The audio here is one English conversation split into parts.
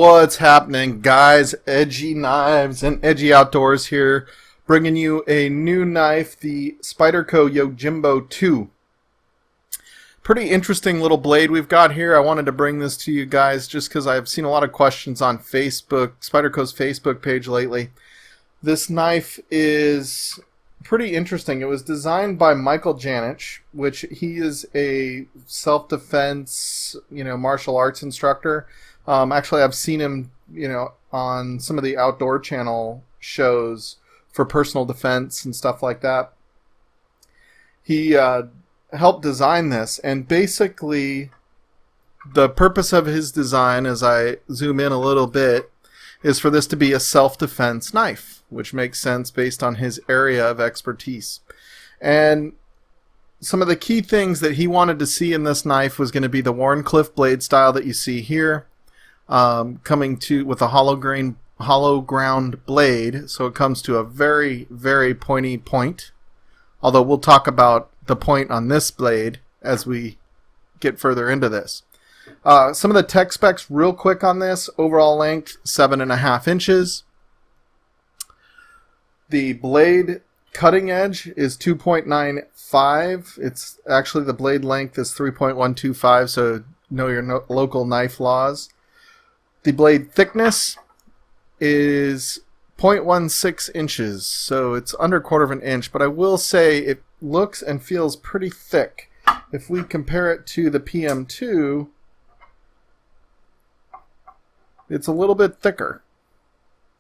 What's happening, guys? Edgy Knives and Edgy Outdoors here, bringing you a new knife, the Spyderco Yojimbo 2. Pretty interesting little blade we've got here. I wanted to bring this to you guys just because I've seen a lot of questions on Facebook, Spyderco's Facebook page lately. This knife is pretty interesting. It was designed by Michael Janich, which he is a self-defense, martial arts instructor. Actually, I've seen him, on some of the Outdoor Channel shows for personal defense and stuff like that. He helped design this, and basically the purpose of his design, as I zoom in a little bit, is for this to be a self-defense knife, which makes sense based on his area of expertise. And some of the key things that he wanted to see in this knife was going to be the Wharncliffe blade style that you see here. Coming to with a hollow ground blade, so it comes to a very, very pointy point. Although we'll talk about the point on this blade as we get further into this. Some of the tech specs real quick on this. Overall length 7.5 inches. The blade cutting edge is 2.95. It's actually, the blade length is 3.125, so know your local knife laws. The blade thickness is 0.16 inches, so it's under a quarter of an inch, but I will say it looks and feels pretty thick. If we compare it to the PM2, it's a little bit thicker.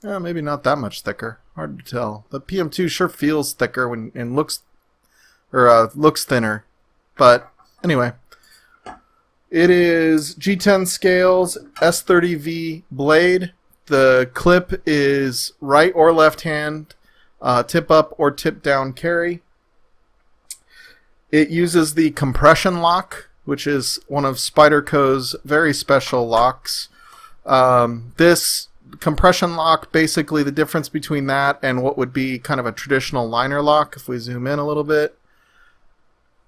Maybe not that much thicker. Hard to tell. The PM2 sure feels thicker and looks thinner. But anyway, it is G10 scales, S30V blade. The clip is right or left hand, tip up or tip down carry. It uses the compression lock, which is one of Spyderco's very special locks. This compression lock, basically the difference between that and what would be kind of a traditional liner lock, if we zoom in a little bit.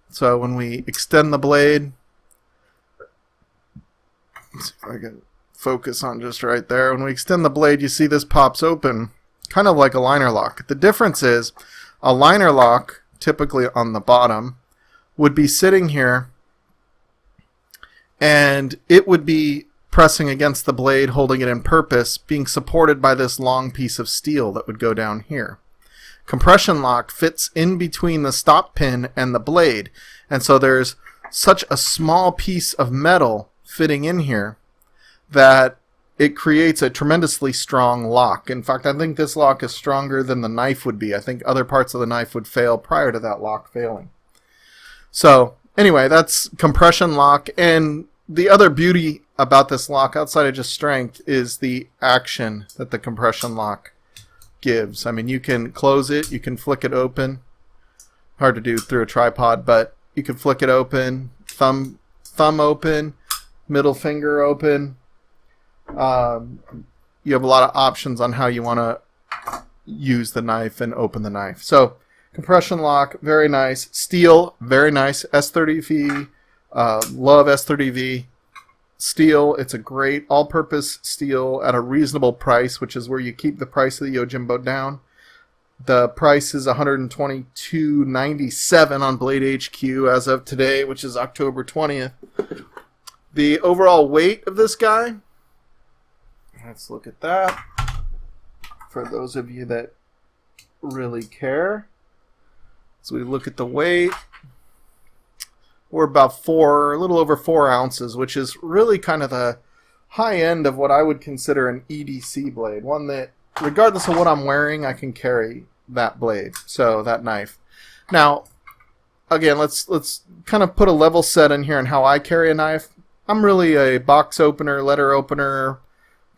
So when we extend the blade, let's see if I can focus on just right there. When we extend the blade, you see this pops open, kind of like a liner lock. The difference is a liner lock, typically on the bottom, would be sitting here, and it would be pressing against the blade, holding it in purpose, being supported by this long piece of steel that would go down here. Compression lock fits in between the stop pin and the blade, and so there's such a small piece of metal fitting in here that it creates a tremendously strong lock. In fact, I think this lock is stronger than the knife would be. I think other parts of the knife would fail prior to that lock failing. So anyway, that's compression lock. And the other beauty about this lock, outside of just strength, is the action that the compression lock gives. I mean, you can close it, you can flick it open. Hard to do through a tripod, but you can flick it open, thumb open, middle finger open. You have a lot of options on how you want to use the knife and open the knife. So compression lock, very nice. Steel, very nice. S30V, love S30V. Steel, it's a great all-purpose steel at a reasonable price, which is where you keep the price of the Yojimbo down. The price is $122.97 on Blade HQ as of today, which is October 20th. The overall weight of this guy, let's look at that for those of you that really care. So we look at the weight. We're about a little over 4 ounces, which is really kind of the high end of what I would consider an EDC blade. One that, regardless of what I'm wearing, I can carry that blade, so that knife. Now, again, let's kind of put a level set in here on how I carry a knife. I'm really a box opener, letter opener,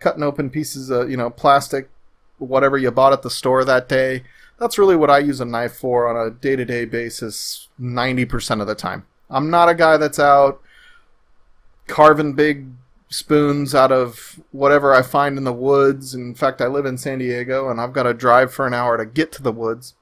cutting open pieces of, plastic, whatever you bought at the store that day. That's really what I use a knife for on a day-to-day basis 90% of the time. I'm not a guy that's out carving big spoons out of whatever I find in the woods. In fact, I live in San Diego, and I've got to drive for an hour to get to the woods.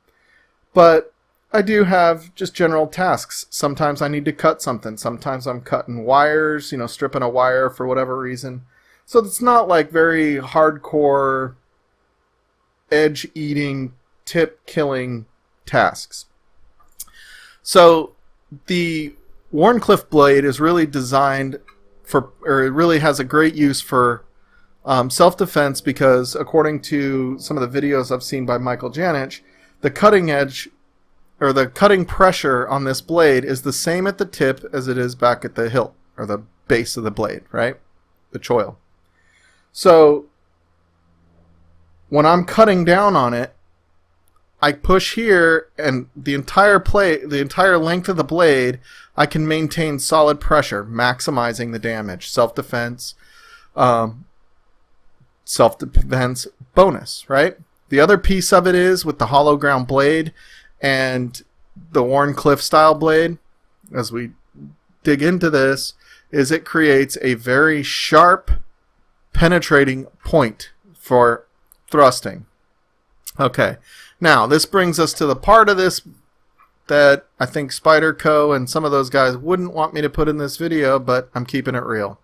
But I do have just general tasks. Sometimes I need to cut something. Sometimes I'm cutting wires, stripping a wire for whatever reason. So it's not like very hardcore edge eating, tip killing tasks. So the Wharncliffe blade is really designed for, or it really has a great use for self-defense, because according to some of the videos I've seen by Michael Janich, the cutting edge or the cutting pressure on this blade is the same at the tip as it is back at the hilt or the base of the blade, right? The choil. So when I'm cutting down on it, I push here, and the entire length of the blade, I can maintain solid pressure, maximizing the damage. Self-defense, self-defense bonus, right? The other piece of it is with the hollow ground blade and the Wharncliffe style blade, as we dig into this, is it creates a very sharp, penetrating point for thrusting. Okay, now this brings us to the part of this that I think Spyderco and some of those guys wouldn't want me to put in this video, but I'm keeping it real.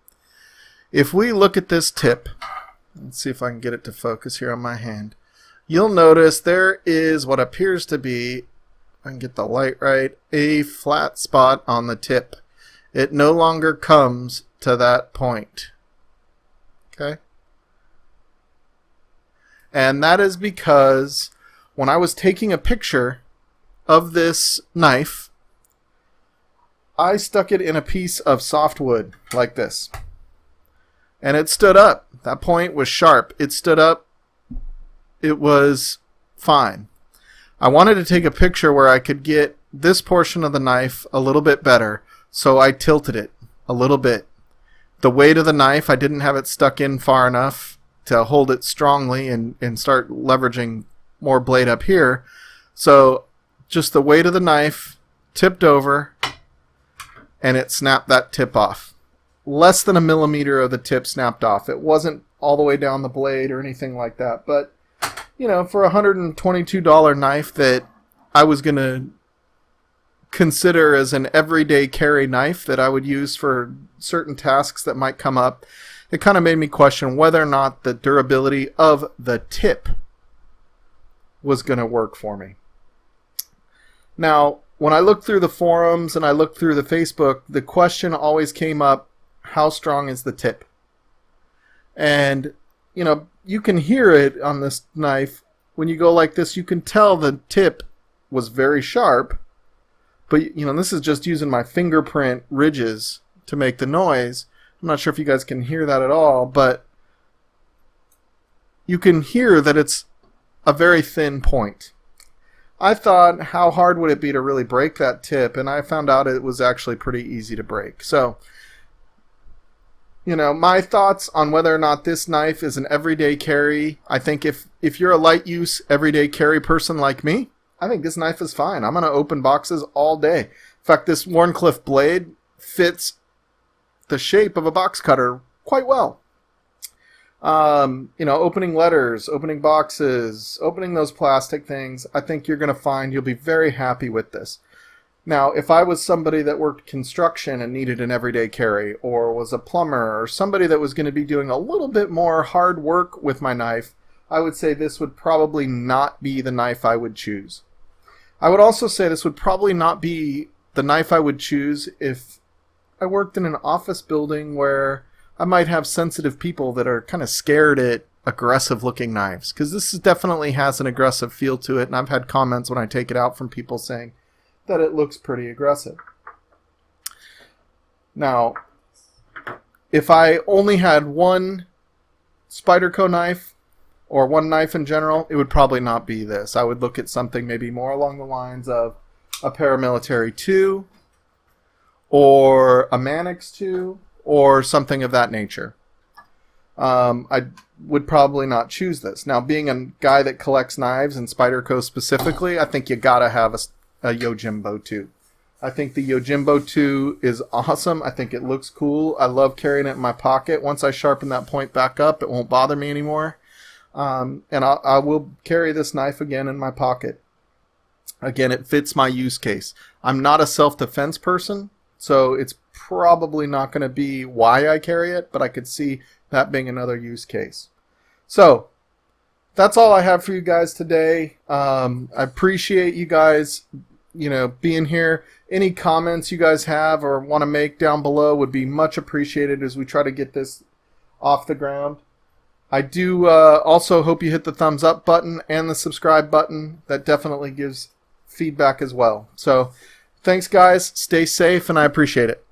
If we look at this tip, let's see if I can get it to focus here on my hand. You'll notice there is what appears to be, if I can get the light right, a flat spot on the tip. It no longer comes to that point. Okay? And that is because when I was taking a picture of this knife, I stuck it in a piece of softwood like this. And it stood up. That point was sharp. It stood up. It was fine. I wanted to take a picture where I could get this portion of the knife a little bit better, so I tilted it a little bit. The weight of the knife, I didn't have it stuck in far enough to hold it strongly and start leveraging more blade up here. So just the weight of the knife tipped over, and it snapped that tip off. Less than a millimeter of the tip snapped off. It wasn't all the way down the blade or anything like that. But, you know, for a $122 knife that I was going to consider as an everyday carry knife that I would use for certain tasks that might come up, it kind of made me question whether or not the durability of the tip was going to work for me. Now, when I looked through the forums and I looked through the Facebook, the question always came up, how strong is the tip? And, you know, you can hear it on this knife. When you go like this, you can tell the tip was very sharp. But, you know, this is just using my fingerprint ridges to make the noise. I'm not sure if you guys can hear that at all, but you can hear that it's a very thin point. I thought, how hard would it be to really break that tip? And I found out it was actually pretty easy to break. So, you know, my thoughts on whether or not this knife is an everyday carry, I think if you're a light use, everyday carry person like me, I think this knife is fine. I'm going to open boxes all day. In fact, this Wharncliffe blade fits the shape of a box cutter quite well. You know, opening letters, opening boxes, opening those plastic things, I think you're going to find you'll be very happy with this. Now, if I was somebody that worked construction and needed an everyday carry, or was a plumber, or somebody that was going to be doing a little bit more hard work with my knife, I would say this would probably not be the knife I would choose. I would also say this would probably not be the knife I would choose if I worked in an office building where I might have sensitive people that are kind of scared at aggressive looking knives, because this definitely has an aggressive feel to it, and I've had comments when I take it out from people saying that it looks pretty aggressive. Now, if I only had one Spyderco knife, or one knife in general, it would probably not be this. I would look at something maybe more along the lines of a Paramilitary 2, or a Mannix 2, or something of that nature. I would probably not choose this. Now, being a guy that collects knives, and Spyderco specifically, I think you gotta have a Yojimbo 2. I think the Yojimbo 2 is awesome. I think it looks cool. I love carrying it in my pocket. Once I sharpen that point back up, it won't bother me anymore. And I will carry this knife again in my pocket. Again, it fits my use case. I'm not a self-defense person, so it's probably not going to be why I carry it, but I could see that being another use case. So that's all I have for you guys today. I appreciate you guys, being here. Any comments you guys have or want to make down below would be much appreciated as we try to get this off the ground. I do also hope you hit the thumbs up button and the subscribe button. That definitely gives feedback as well. So thanks, guys. Stay safe, and I appreciate it.